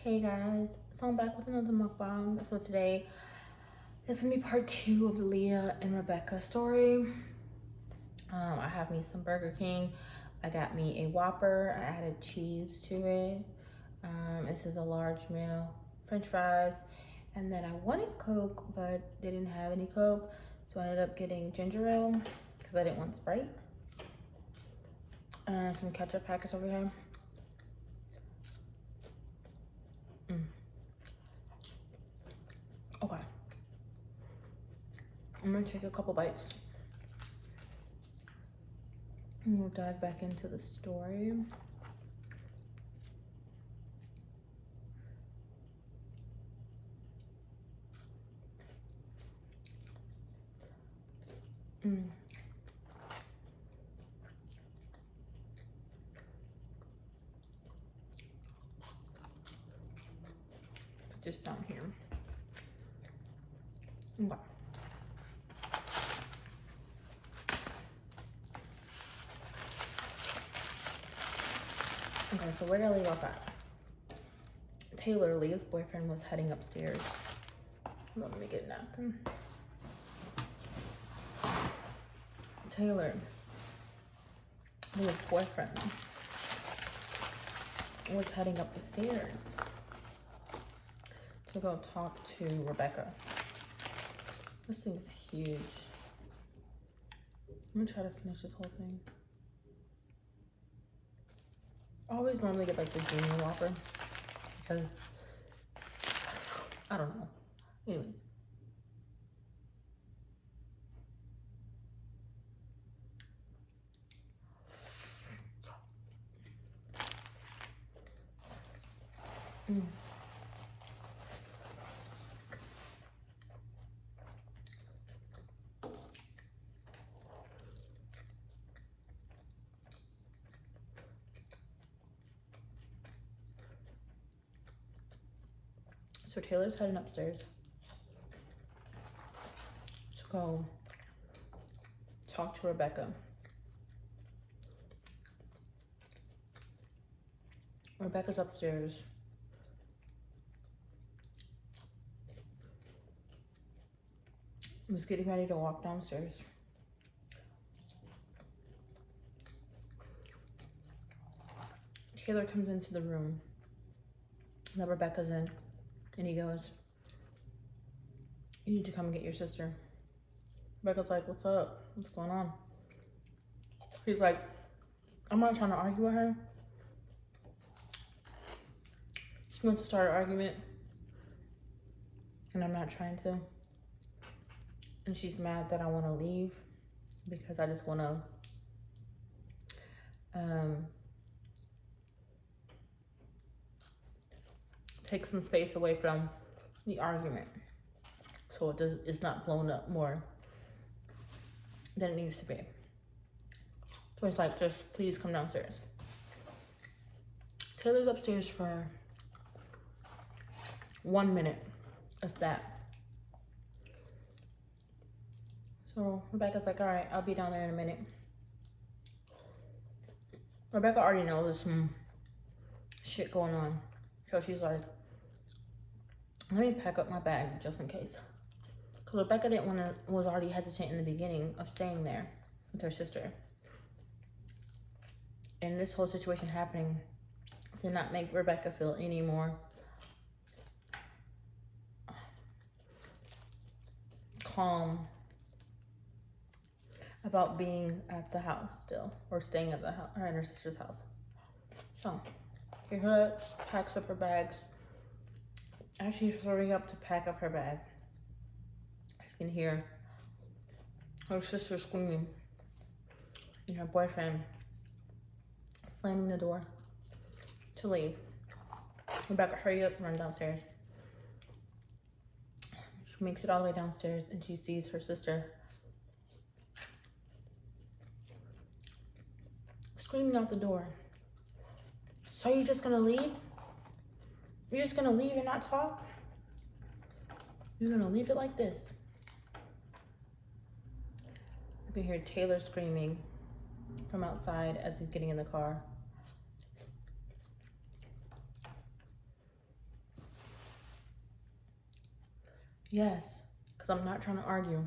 Hey guys, so I'm back with another mukbang. So today is gonna be part 2 of the Leah and Rebecca story. I have me some Burger King. I got me a Whopper. I added cheese to it. This is a large meal, French fries, and then I wanted Coke, but they didn't have any Coke, so I ended up getting ginger ale because I didn't want Sprite. And some ketchup packets over here. Okay. I'm gonna take a couple bites and we'll dive back into the story. Put this down here. Okay. Okay, so where did I leave off at? Taylor, Leah's boyfriend, was heading upstairs. Let me get a napkin. Taylor, Leah's boyfriend, was heading up the stairs to go talk to Rebecca. This thing is huge. I'm gonna try to finish this whole thing. I always normally get like the junior Whopper because I don't know. Anyways. So Taylor's heading upstairs to go talk to Rebecca. Rebecca's upstairs. Was getting ready to walk downstairs. Taylor comes into the room that Rebecca's in, and he goes, "You need to come get your sister." Rebecca's like, "What's up? What's going on?" He's like, "I'm not trying to argue with her. She wants to start an argument, and I'm not trying to. And she's mad that I want to leave because I just want to take some space away from the argument so it's not blown up more than it needs to be." So he's like, "Just please come downstairs." Taylor's upstairs for 1 minute, if that. So Rebecca's like, "All right, I'll be down there in a minute." Rebecca already knows there's some shit going on. So she's like, "Let me pack up my bag just in case." Because Rebecca was already hesitant in the beginning of staying there with her sister. And this whole situation happening did not make Rebecca feel any more calm about being at the house still, or staying at the house, or at her sister's house. So here packs up her bags. As she's hurrying up to pack up her bag, you can hear her sister screaming and her boyfriend slamming the door to leave. Rebecca, hurry up, run downstairs. She makes it all the way downstairs and she sees her sister screaming out the door. "So you're just gonna leave? You're just gonna leave and not talk? You're gonna leave it like this?" You can hear Taylor screaming from outside as he's getting in the car. Yes, because I'm not trying to argue.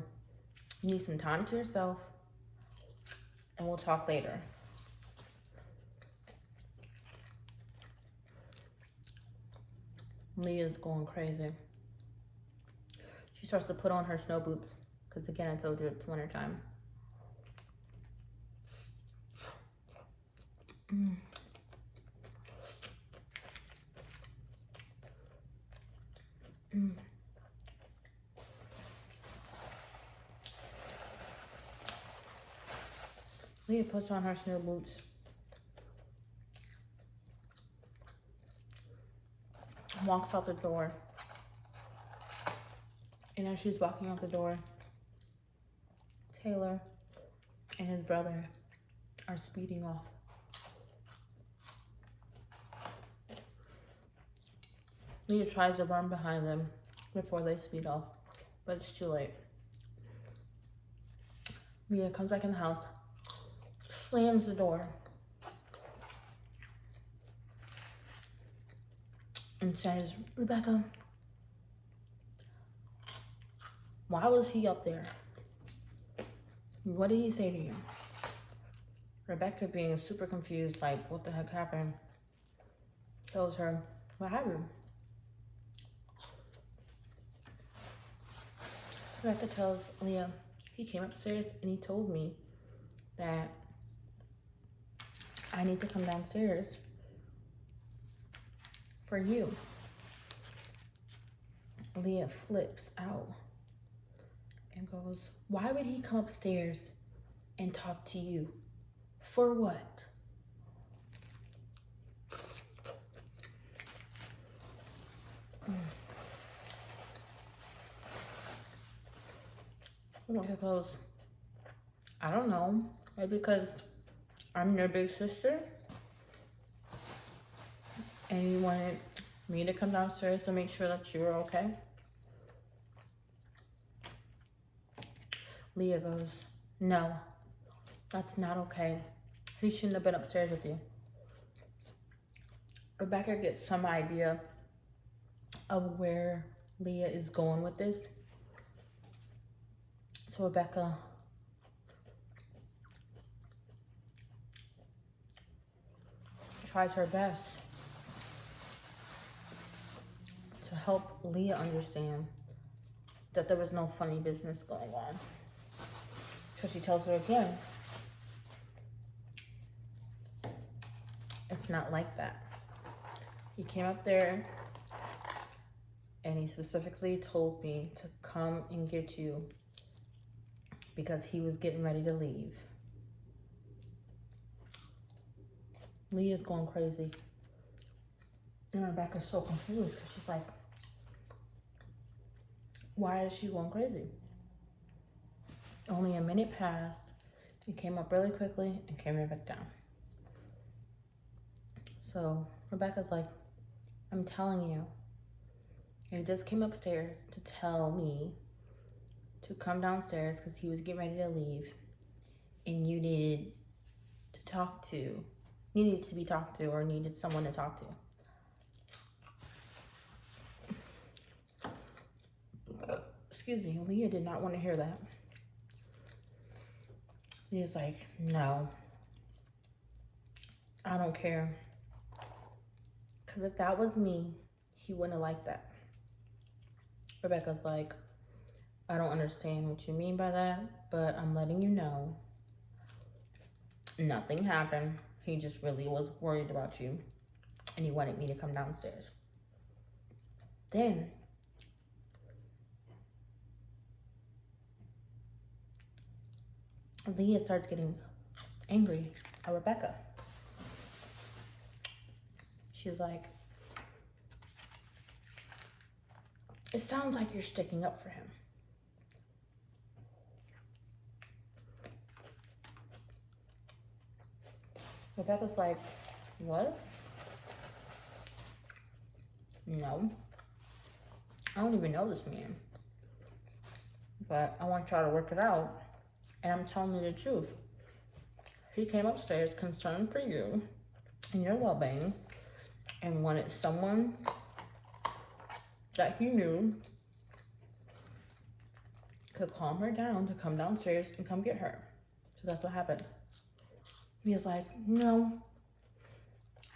You need some time to yourself, and we'll talk later. Leah's going crazy. She starts to put on her snow boots, because again, I told you it's wintertime. Mm. Mm. Leah puts on her snow boots. Walks out the door. And as she's walking out the door, Taylor and his brother are speeding off. Leah tries to run behind them before they speed off, but it's too late. Leah comes back in the house, slams the door, and says, Rebecca, why was he up there? What did he say to you? Rebecca, being super confused, like, what the heck happened, tells her, what happened? Rebecca tells Leah, he came upstairs and he told me that I need to come downstairs for you. Leah flips out and goes, why would he come upstairs and talk to you? For what? Rebecca goes, I don't know. Maybe because I'm your big sister and you wanted me to come downstairs to make sure that you're okay. Leah goes, no, that's not okay. He shouldn't have been upstairs with you. Rebecca gets some idea of where Leah is going with this. So Rebecca tries her best to help Leah understand that there was no funny business going on. So she tells her again, it's not like that. He came up there and he specifically told me to come and get you because he was getting ready to leave. Leah's going crazy. And Rebecca's so confused because she's like, why is she going crazy? Only a minute passed. He came up really quickly and came right back down. So Rebecca's like, I'm telling you, he just came upstairs to tell me to come downstairs because he was getting ready to leave and you needed to be talked to or needed someone to talk to. Excuse me, Leah did not want to hear that. Leah's like, no, I don't care. Because if that was me, he wouldn't have liked that. Rebecca's like, I don't understand what you mean by that, but I'm letting you know nothing happened. He just really was worried about you and he wanted me to come downstairs. Then Leah starts getting angry at Rebecca. She's like, it sounds like you're sticking up for him. Rebecca's like, what? No. I don't even know this man. But I want y'all to work it out. And I'm telling you the truth. He came upstairs concerned for you and your well-being and wanted someone that he knew could calm her down to come downstairs and come get her. So that's what happened. Leah's like, no,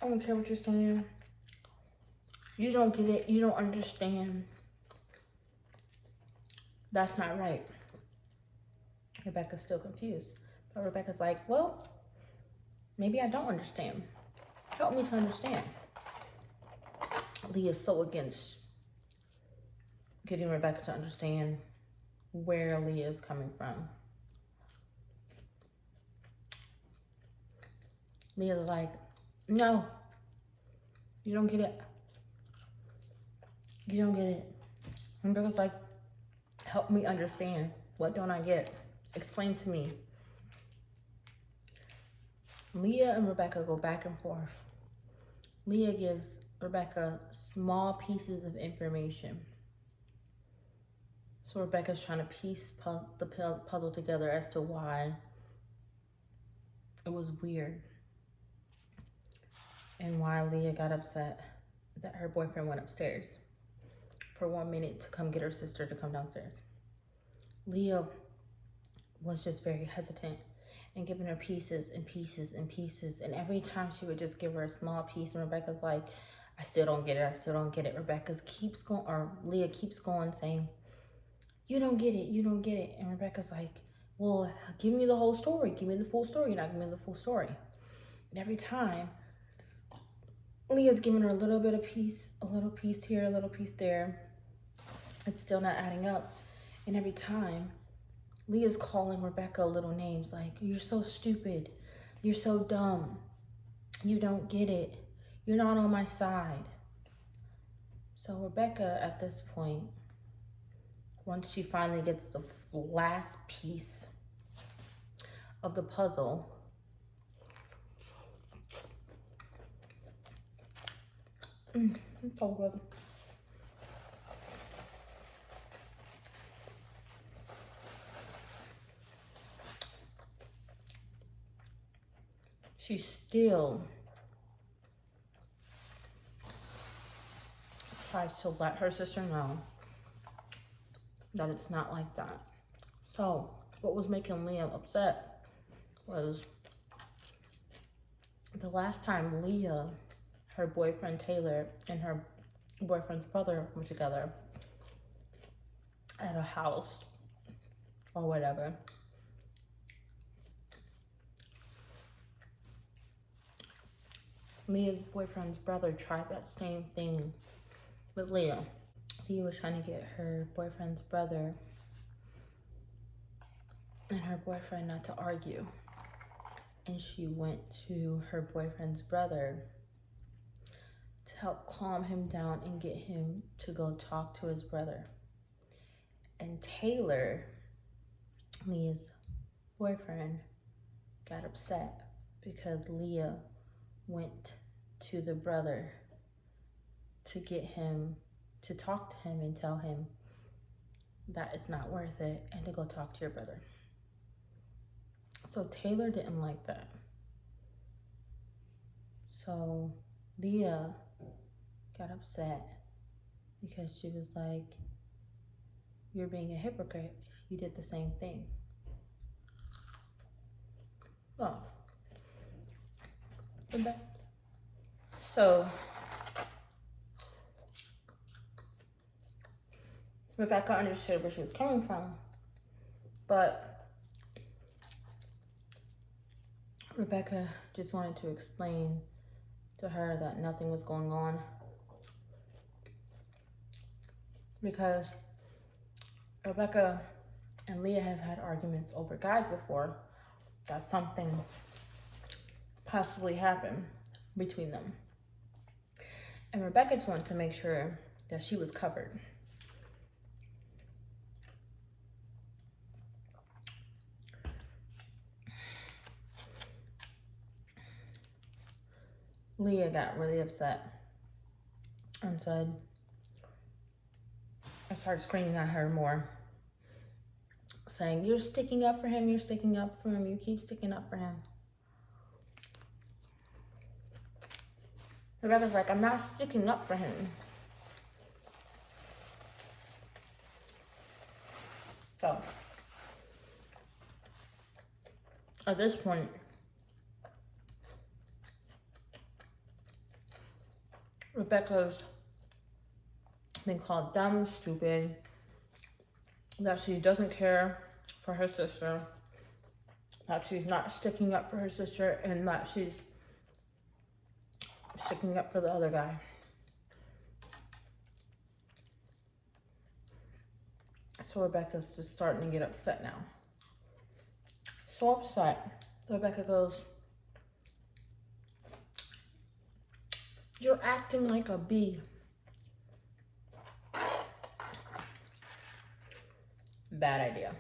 I don't care what you're saying. You don't get it. You don't understand. That's not right. Rebecca's still confused. But Rebecca's like, well, maybe I don't understand. Help me to understand. Leah's so against getting Rebecca to understand where Leah is coming from. Leah's like, no, you don't get it. You don't get it. And Rebecca's like, help me understand. What don't I get? Explain to me. Leah and Rebecca go back and forth. Leah gives Rebecca small pieces of information. So Rebecca's trying to piece the puzzle together as to why it was weird and why Leah got upset that her boyfriend went upstairs for 1 minute to come get her sister to come downstairs. Leah was just very hesitant and giving her pieces and pieces and pieces. And every time she would just give her a small piece, and Rebecca's like, I still don't get it. I still don't get it. Leah keeps going saying, you don't get it. You don't get it. And Rebecca's like, well, give me the whole story. Give me the full story. You're not giving me the full story. And every time, Leah's giving her a little bit of piece, a little piece here, a little piece there. It's still not adding up. And every time, Leah's calling Rebecca little names like, you're so stupid. You're so dumb. You don't get it. You're not on my side. So Rebecca, at this point, once she finally gets the last piece of the puzzle, it's so good. She still tries to let her sister know that it's not like that. So what was making Leah upset was the last time Leah, her boyfriend Taylor, and her boyfriend's brother were together at a house or whatever. Leah's boyfriend's brother tried that same thing with Leah. Leah was trying to get her boyfriend's brother and her boyfriend not to argue. And she went to her boyfriend's brother to help calm him down and get him to go talk to his brother. And Taylor, Leah's boyfriend, got upset because Leah went to the brother to get him to talk to him and tell him that it's not worth it and to go talk to your brother. So Taylor didn't like that. So Leah got upset because she was like, you're being a hypocrite. You did the same thing. Oh. So Rebecca understood where she was coming from, but Rebecca just wanted to explain to her that nothing was going on because Rebecca and Leah have had arguments over guys before, that something possibly happened between them. And Rebecca just wanted to make sure that she was covered. Leah got really upset and said, I started screaming at her more, saying, you're sticking up for him, you're sticking up for him, you keep sticking up for him. Rebecca's like, I'm not sticking up for him. So, at this point, Rebecca's been called dumb, stupid, that she doesn't care for her sister, that she's not sticking up for her sister, and that she's sticking up for the other guy. So Rebecca's just starting to get upset now. So upset. Rebecca goes, "You're acting like a bee." Bad idea.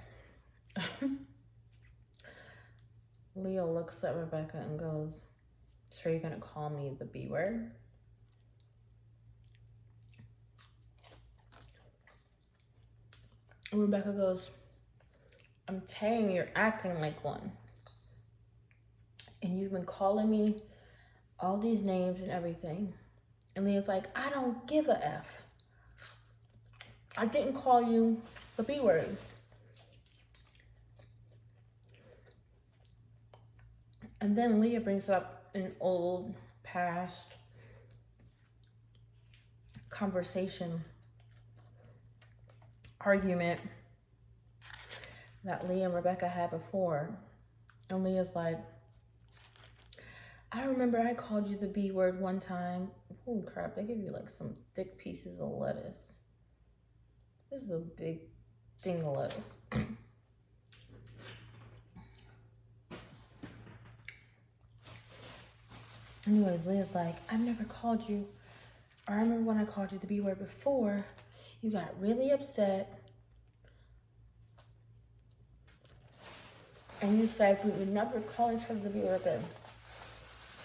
Leah looks at Rebecca and goes, "So you're gonna call me the B word?" And Rebecca goes, "I'm telling you, you're acting like one. And you've been calling me all these names and everything." And Leah's like, "I don't give a F. I didn't call you the B word." And then Leah brings up an old past conversation, argument that Leah and Rebecca had before. And Leah's like, "I remember I called you the B word one time." Holy crap, they give you like some thick pieces of lettuce. This is a big thing of lettuce. Anyways, Leah's like, "I've never called you, or I remember when I called you the B word before, you got really upset. And you said we would never call each other the B word again."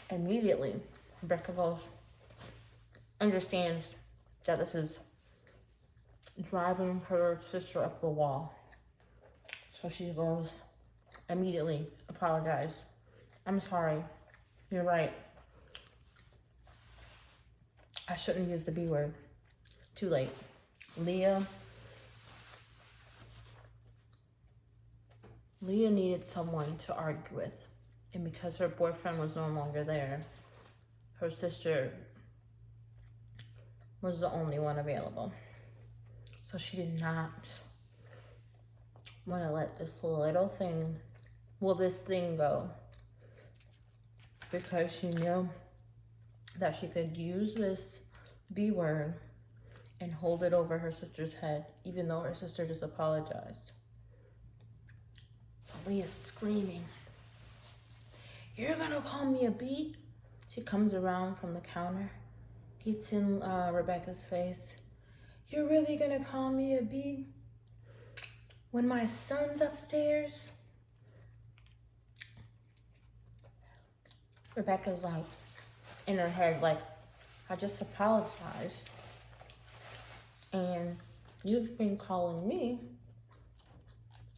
Immediately, Rebecca goes, understands that this is driving her sister up the wall. So she goes, immediately apologize. "I'm sorry. You're right. I shouldn't use the B word. Too late." Leah needed someone to argue with. And because her boyfriend was no longer there, her sister was the only one available. So she did not want to let this thing go. Because she knew that she could use this B word and hold it over her sister's head, even though her sister just apologized. So Leah's screaming, "You're gonna call me a B?" She comes around from the counter, gets in Rebecca's face. "You're really gonna call me a B when my son's upstairs?" Rebecca's like, in her head, like, "I just apologized. And you've been calling me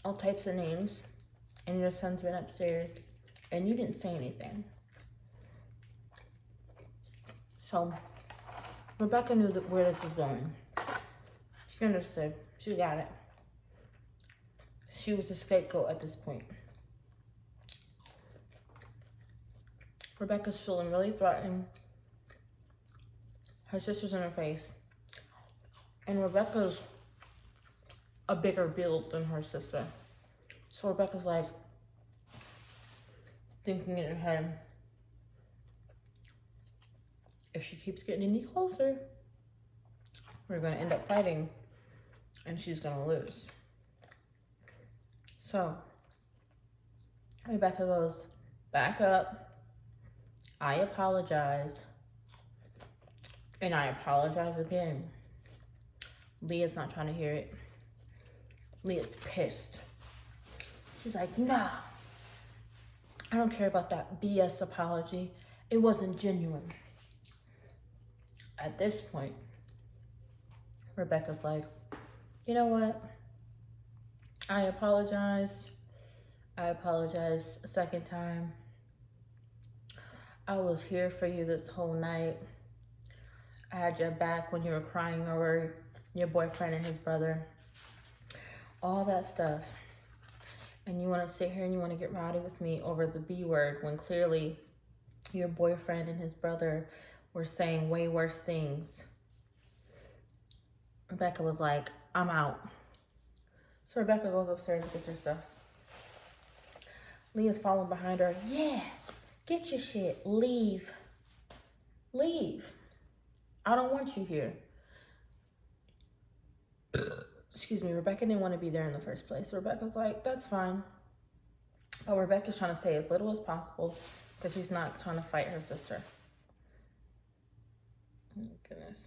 all types of names, and your son's been upstairs, and you didn't say anything." So Rebecca knew where this was going. She understood. She got it. She was the scapegoat at this point. Rebecca's feeling really threatened. Her sister's in her face. And Rebecca's a bigger build than her sister. So Rebecca's like, thinking in her head, if she keeps getting any closer, we're going to end up fighting and she's going to lose. So Rebecca goes, "Back up. I apologized. And I apologize again." Leah's not trying to hear it. Leah's pissed. She's like, "Nah, I don't care about that BS apology. It wasn't genuine." At this point, Rebecca's like, "You know what? I apologize. I apologize a second time. I was here for you this whole night. I had your back when you were crying over your boyfriend and his brother. all that stuff. And you want to sit here and you want to get rowdy with me over the B word when clearly your boyfriend and his brother were saying way worse things. Rebecca was like, I'm out. So Rebecca goes upstairs and gets her stuff. Leah's following behind her. Yeah, get your shit. Leave. Leave. I don't want you here. Excuse me, Rebecca didn't want to be there in the first place. So Rebecca's like, that's fine. But Rebecca's trying to say as little as possible because she's not trying to fight her sister. Oh, goodness.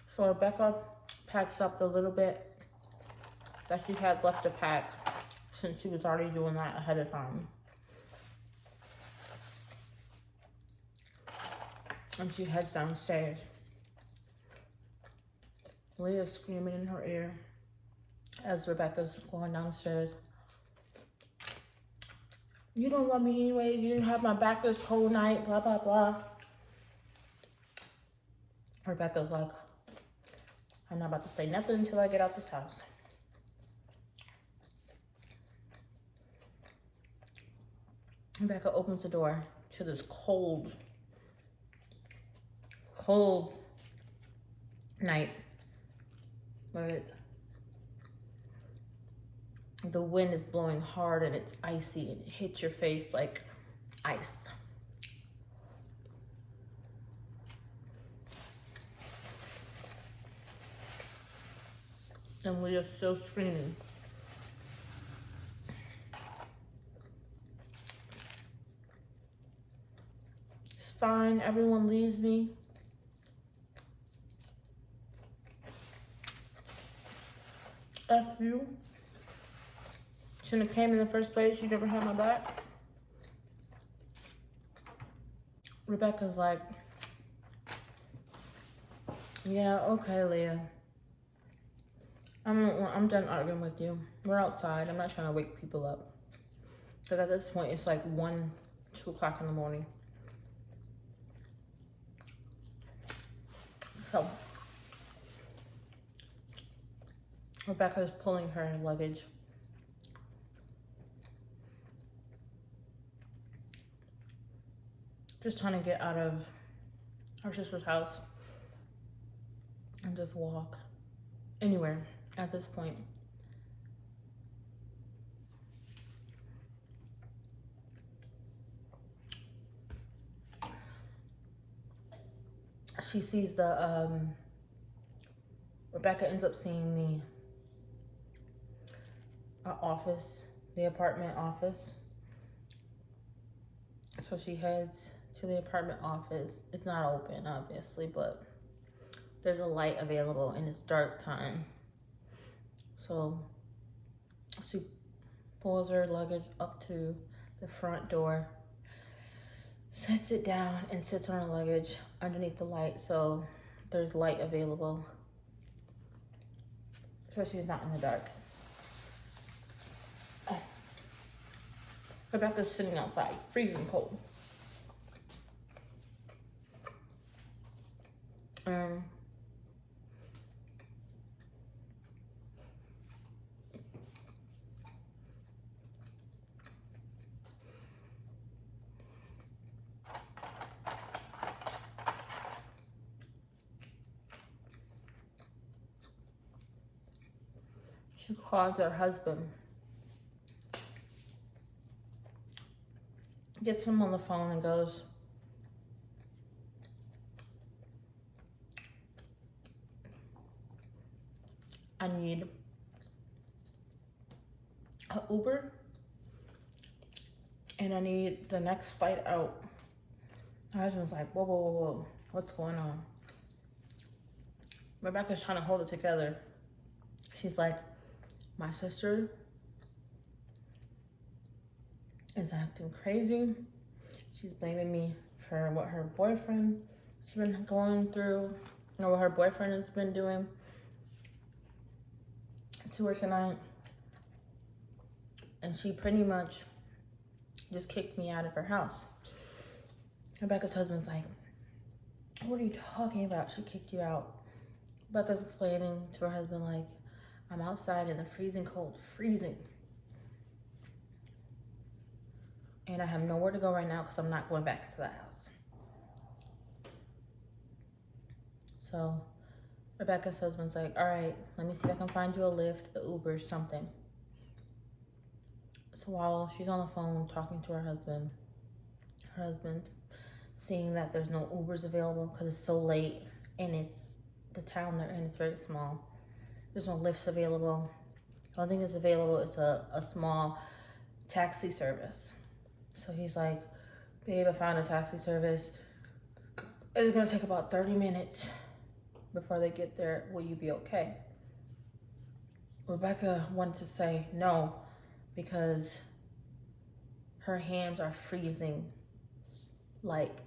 So Rebecca packs up the little bit that she had left to pack since she was already doing that ahead of time. And she heads downstairs. Leah's screaming in her ear as Rebecca's going downstairs. You don't love me anyways. You didn't have my back this whole night, blah, blah, blah. Rebecca's like, I'm not about to say nothing until I get out this house. Rebecca opens the door to this cold night where the wind is blowing hard and it's icy and it hits your face like ice. And Leah's still screaming. It's fine, everyone leaves me. F you. Shouldn't have came in the first place, you never had my back. Rebecca's like, yeah, okay, Leah. I'm done arguing with you. We're outside. I'm not trying to wake people up. Because at this point, it's like 1, 2 o'clock in the morning. So, Rebecca's pulling her luggage. Just trying to get out of her sister's house and just walk anywhere at this point. She sees Rebecca ends up seeing the office, the apartment office. So she heads to the apartment office. It's not open, obviously, but there's a light available and it's dark time. So she pulls her luggage up to the front door, sets it down, and sits on her luggage underneath the light so there's light available. So she's not in the dark. Rebecca's sitting outside, freezing cold. She calls her husband, gets him on the phone and goes, I need an Uber and I need the next flight out. Her husband's like, whoa, whoa, whoa, whoa, what's going on? Rebecca's trying to hold it together. She's like, my sister is acting crazy. She's blaming me for what her boyfriend has been going through, or what her boyfriend has been doing to her tonight. And she pretty much just kicked me out of her house. Rebecca's husband's like, what are you talking about? She kicked you out. Rebecca's explaining to her husband, like, I'm outside in the freezing cold, freezing. And I have nowhere to go right now because I'm not going back into that house. So Rebecca's husband's like, all right, let me see if I can find you a Lyft, an Uber, something. So while she's on the phone talking to her husband seeing that there's no Ubers available because it's so late and it's the town they're in is very small. There's no Lyfts available. The only thing that's available is a small taxi service. So he's like, babe, I found a taxi service. It's gonna take about 30 minutes before they get there. Will you be okay? Rebecca wanted to say no because her hands are freezing like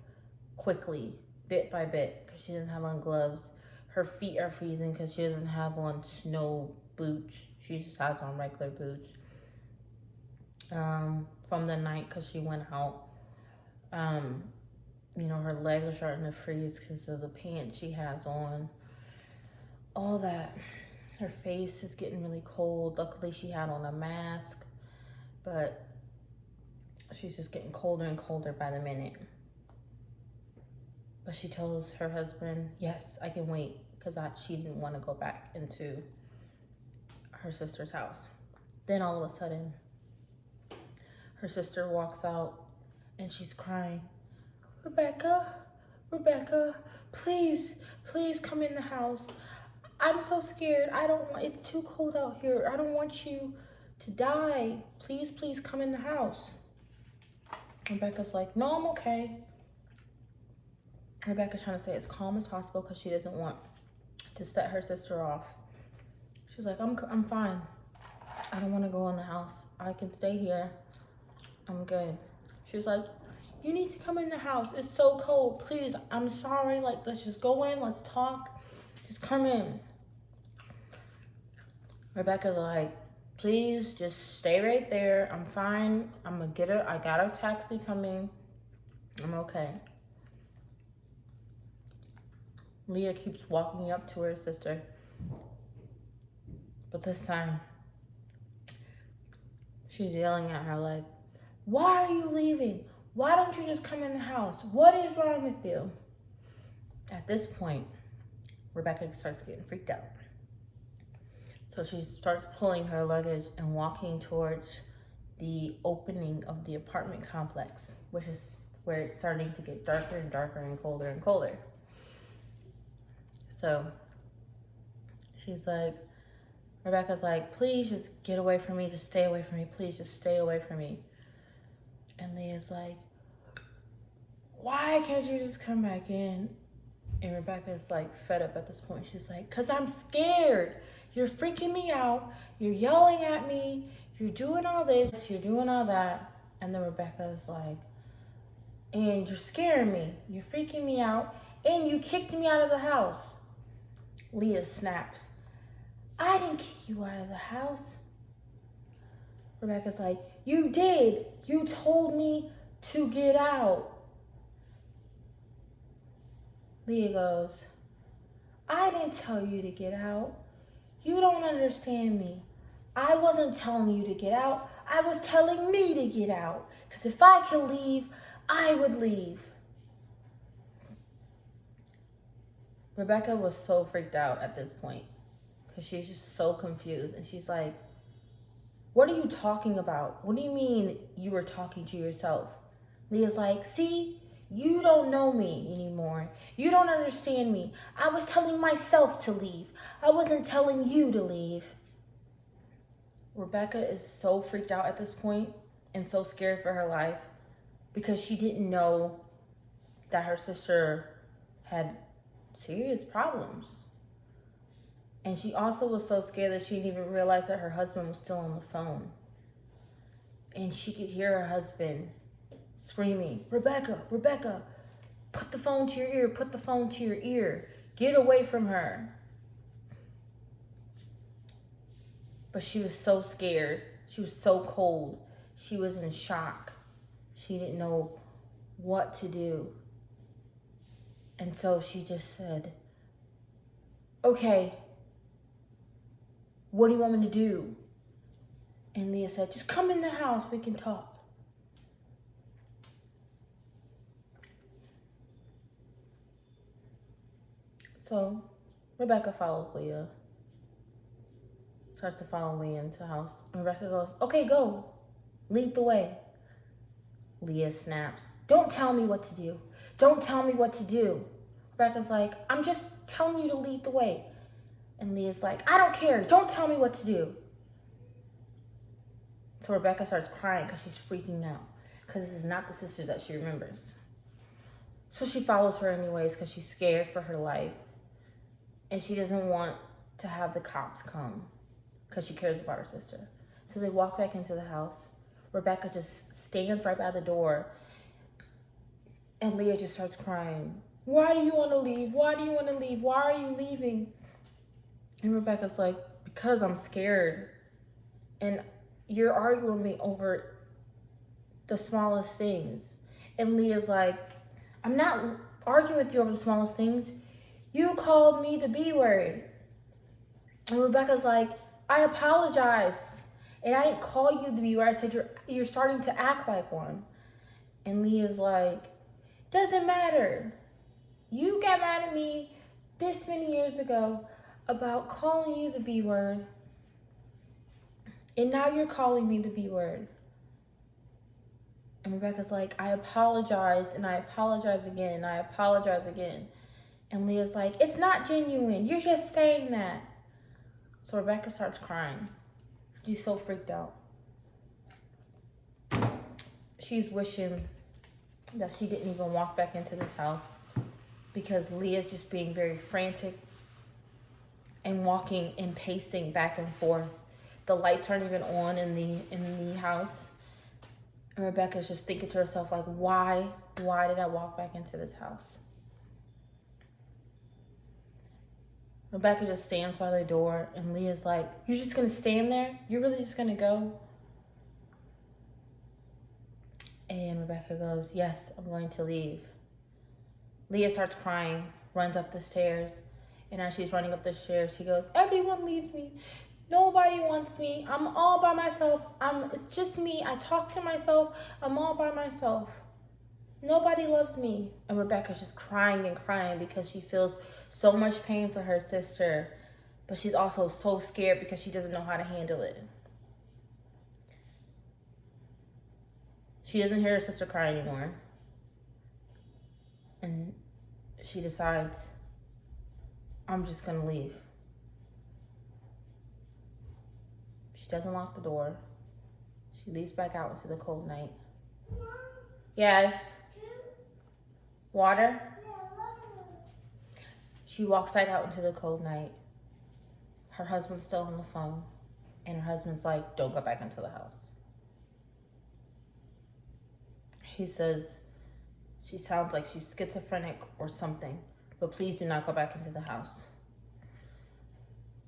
quickly, bit by bit, because she doesn't have on gloves. Her feet are freezing because she doesn't have on snow boots. She just has on regular boots. From the night because she went out. Her legs are starting to freeze because of the pants she has on. All that. Her face is getting really cold. Luckily, she had on a mask, but she's just getting colder and colder by the minute. But she tells her husband, yes, I can wait, because she didn't want to go back into her sister's house. Then all of a sudden, her sister walks out and she's crying. Rebecca, please come in the house. I'm so scared. It's too cold out here. I don't want you to die. Please come in the house. Rebecca's like, no, I'm okay. Rebecca's trying to stay as calm as possible because she doesn't want to set her sister off. She's like, I'm fine. I don't want to go in the house. I can stay here. I'm good. She's like, you need to come in the house. It's so cold. Please, I'm sorry. Like, let's just go in. Let's talk. Just come in. Rebecca's like, please just stay right there. I'm fine. I'm going to get her. I got a taxi coming. I'm okay. Leah keeps walking up to her sister. But this time, she's yelling at her like, why are you leaving? Why don't you just come in the house? What is wrong with you? At this point, Rebecca starts getting freaked out. So she starts pulling her luggage and walking towards the opening of the apartment complex, which is where it's starting to get darker and darker and colder and colder. So Rebecca's like, please just get away from me. Just stay away from me. Please just stay away from me. And Leah's like, why can't you just come back in? And Rebecca's like fed up at this point. She's like, because I'm scared. You're freaking me out. You're yelling at me. You're doing all this. You're doing all that. And then Rebecca's like, and you're scaring me. You're freaking me out. And you kicked me out of the house. Leah snaps. I didn't kick you out of the house. Rebecca's like, you did. You told me to get out. Leah goes, I didn't tell you to get out. You don't understand me. I wasn't telling you to get out. I was telling me to get out. Because if I could leave, I would leave. Rebecca was so freaked out at this point because she's just so confused. And she's like, what are you talking about? What do you mean you were talking to yourself? Leah's like, see, you don't know me anymore. You don't understand me. I was telling myself to leave. I wasn't telling you to leave. Rebecca is so freaked out at this point and so scared for her life because she didn't know that her sister had serious problems. And she also was so scared that she didn't even realize that her husband was still on the phone. And she could hear her husband screaming, Rebecca, put the phone to your ear, put the phone to your ear. Get away from her. But she was so scared She was so cold. She was in shock. She didn't know what to do. And so she just said, okay, what do you want me to do? And Leah said, just come in the house, we can talk. So Rebecca follows Leah. Starts to follow Leah into the house. And Rebecca goes, okay, go. Lead the way. Leah snaps. Don't tell me what to do. Don't tell me what to do. Rebecca's like, I'm just telling you to lead the way. And Leah's like, I don't care. Don't tell me what to do. So Rebecca starts crying because she's freaking out. Because this is not the sister that she remembers. So she follows her anyways because she's scared for her life. And she doesn't want to have the cops come because she cares about her sister. So they walk back into the house. Rebecca just stands right by the door. And Leah just starts crying. Why do you want to leave? Why do you want to leave? Why are you leaving? And Rebecca's like, because I'm scared. And you're arguing with me over the smallest things. And Leah's like, I'm not arguing with you over the smallest things. You called me the B word. And Rebecca's like, I apologize. And I didn't call you the B word. I said, you're starting to act like one. And Leah's like, doesn't matter. You got mad at me this many years ago about calling you the B word. And now you're calling me the B word. And Rebecca's like, I apologize, and I apologize again, and I apologize again. And Leah's like, it's not genuine. You're just saying that. So Rebecca starts crying. She's so freaked out. She's wishing that she didn't even walk back into this house because Leah's just being very frantic and walking and pacing back and forth. The lights aren't even on in the house. And Rebecca's just thinking to herself, like, why did I walk back into this house? Rebecca just stands by the door, and Leah's like, you're just going to stand there? You're really just going to go? And Rebecca goes, yes, I'm going to leave. Leah starts crying, runs up the stairs, and as she's running up the stairs, she goes, everyone leaves me. Nobody wants me. I'm all by myself. It's just me. I talk to myself. I'm all by myself. Nobody loves me. And Rebecca's just crying and crying because she feels so much pain for her sister, but she's also so scared because she doesn't know how to handle it. She doesn't hear her sister cry anymore. And she decides, I'm just going to leave. She doesn't lock the door. She leaves back out into the cold night. Yes. Water? She walks back out into the cold night. Her husband's still on the phone. And her husband's like, don't go back into the house. He says, she sounds like she's schizophrenic or something, but please do not go back into the house.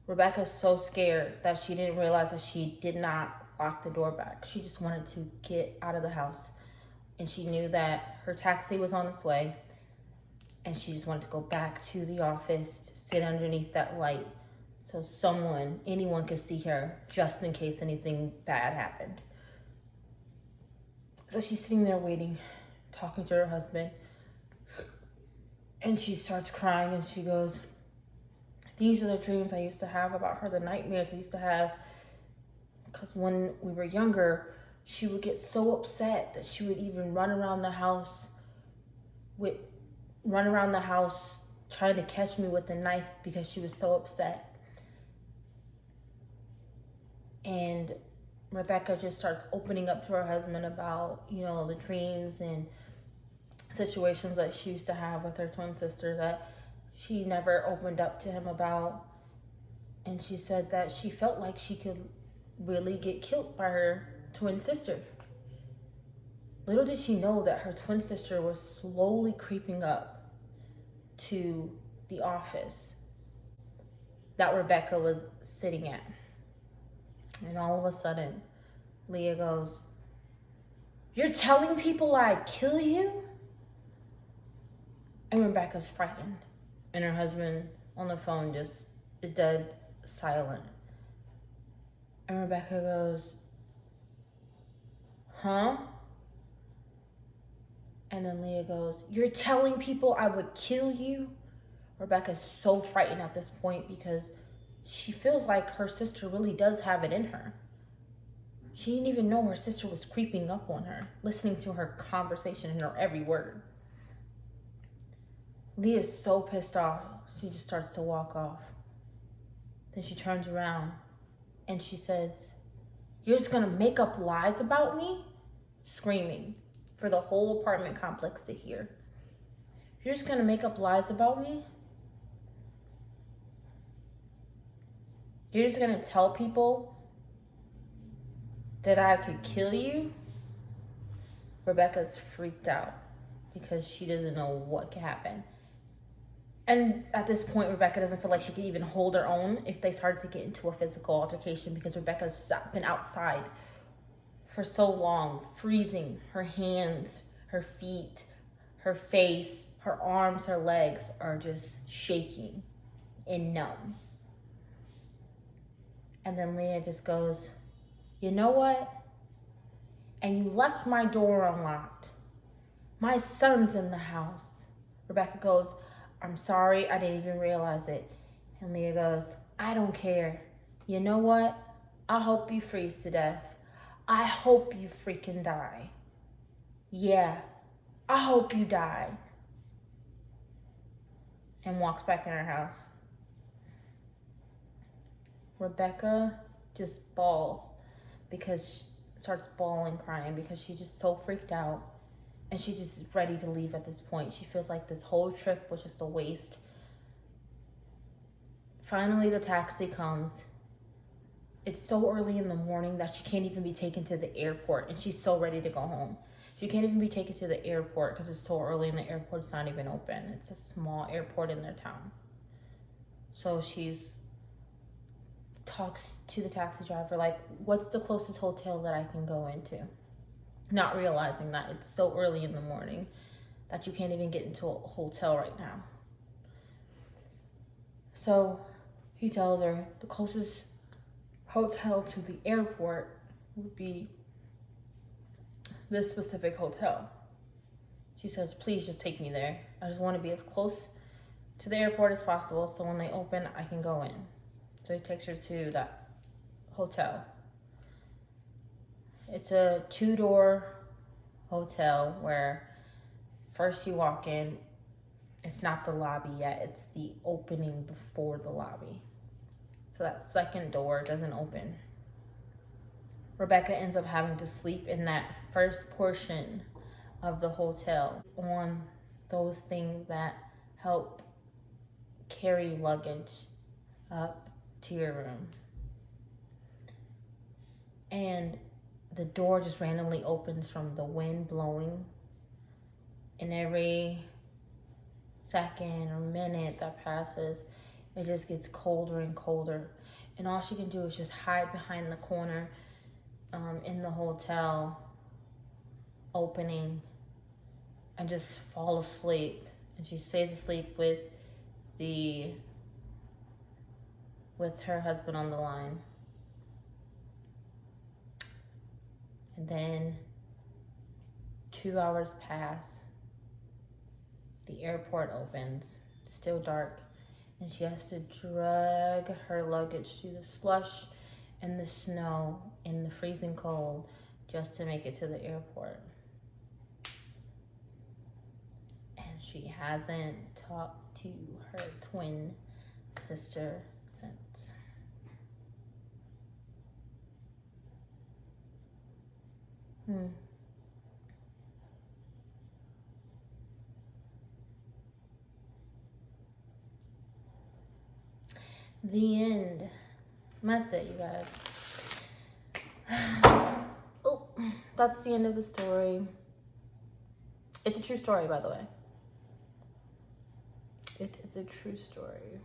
Rebecca's so scared that she didn't realize that she did not lock the door back. She just wanted to get out of the house. And she knew that her taxi was on its way. And she just wanted to go back to the office, sit underneath that light so anyone could see her just in case anything bad happened. So she's sitting there waiting, talking to her husband. And she starts crying and she goes, these are the dreams I used to have about her, the nightmares I used to have. Because when we were younger, she would get so upset that she would even run around the house trying to catch me with a knife because she was so upset. And Rebecca just starts opening up to her husband about, the dreams and situations that she used to have with her twin sister that she never opened up to him about. And she said that she felt like she could really get killed by her twin sister. Little did she know that her twin sister was slowly creeping up to the office that Rebecca was sitting at. And all of a sudden, Leah goes, "You're telling people I'd kill you?" And Rebecca's frightened. And her husband on the phone just is dead silent. And Rebecca goes, "Huh?" And then Leah goes, "You're telling people I would kill you?" Rebecca's so frightened at this point because she feels like her sister really does have it in her. She didn't even know her sister was creeping up on her, listening to her conversation and her every word. Leah's so pissed off, she just starts to walk off. Then she turns around and she says, "You're just gonna make up lies about me?" Screaming for the whole apartment complex to hear. "You're just gonna make up lies about me? You're just gonna tell people that I could kill you?" Rebecca's freaked out because she doesn't know what could happen. And at this point, Rebecca doesn't feel like she could even hold her own if they started to get into a physical altercation because Rebecca's been outside for so long, freezing. Her hands, her feet, her face, her arms, her legs are just shaking and numb. And then Leah just goes, "You know what? And you left my door unlocked. My son's in the house." Rebecca goes, "I'm sorry, I didn't even realize it." And Leah goes, "I don't care. You know what? I hope you freeze to death. I hope you freaking die. Yeah, I hope you die." And walks back in her house. Rebecca just bawls because she starts bawling, crying because she's just so freaked out. And she just is ready to leave at this point. She feels like this whole trip was just a waste. Finally, the taxi comes. It's so early in the morning that she can't even be taken to the airport. And she's so ready to go home. She can't even be taken to the airport because it's so early and the airport's not even open. It's a small airport in their town. So she's talks to the taxi driver like, "What's the closest hotel that I can go into?" Not realizing that it's so early in the morning that you can't even get into a hotel right now. So he tells her the closest hotel to the airport would be this specific hotel. She says, "Please just take me there. I just want to be as close to the airport as possible so when they open, I can go in." So he takes her to that hotel. It's a 2-door hotel where first you walk in, it's not the lobby yet, it's the opening before the lobby. So that second door doesn't open. Rebecca ends up having to sleep in that first portion of the hotel on those things that help carry luggage up to your room. And the door just randomly opens from the wind blowing. And every second or minute that passes, it just gets colder and colder. And all she can do is just hide behind the corner in the hotel opening and just fall asleep. And she stays asleep with her husband on the line. And then 2 hours pass. The airport opens, still dark, and she has to drag her luggage through the slush and the snow and the freezing cold just to make it to the airport. And she hasn't talked to her twin sister since. The end. That's it, you guys. Oh, that's the end of the story. It's a true story, by the way. It is a true story.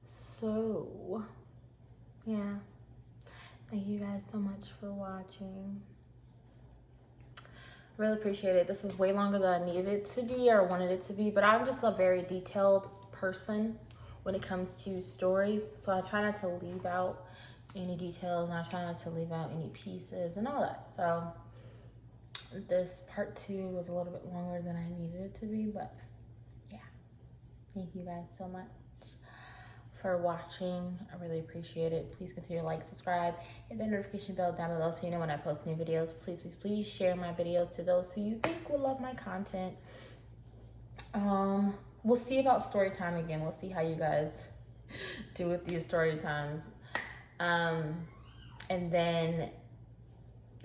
So, yeah. Thank you guys so much for watching. Really appreciate it. This is way longer than I needed it to be or wanted it to be, but I'm just a very detailed person when it comes to stories. So I try not to leave out any details, and I try not to leave out any pieces and all that. So this part 2 was a little bit longer than I needed it to be, but yeah. Thank you guys so much for watching. I really appreciate it. Please continue to like, subscribe, hit that notification bell down below so you know when I post new videos. Please, please, please share my videos to those who you think will love my content. We'll see about story time again. We'll see how you guys do with these story times. And then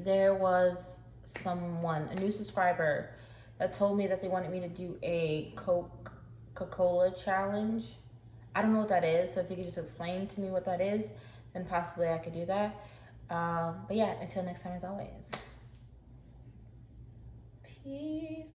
there was a new subscriber that told me that they wanted me to do a Coca-Cola challenge. I don't know what that is, so if you could just explain to me what that is, then possibly I could do that. But yeah, until next time, as always, peace.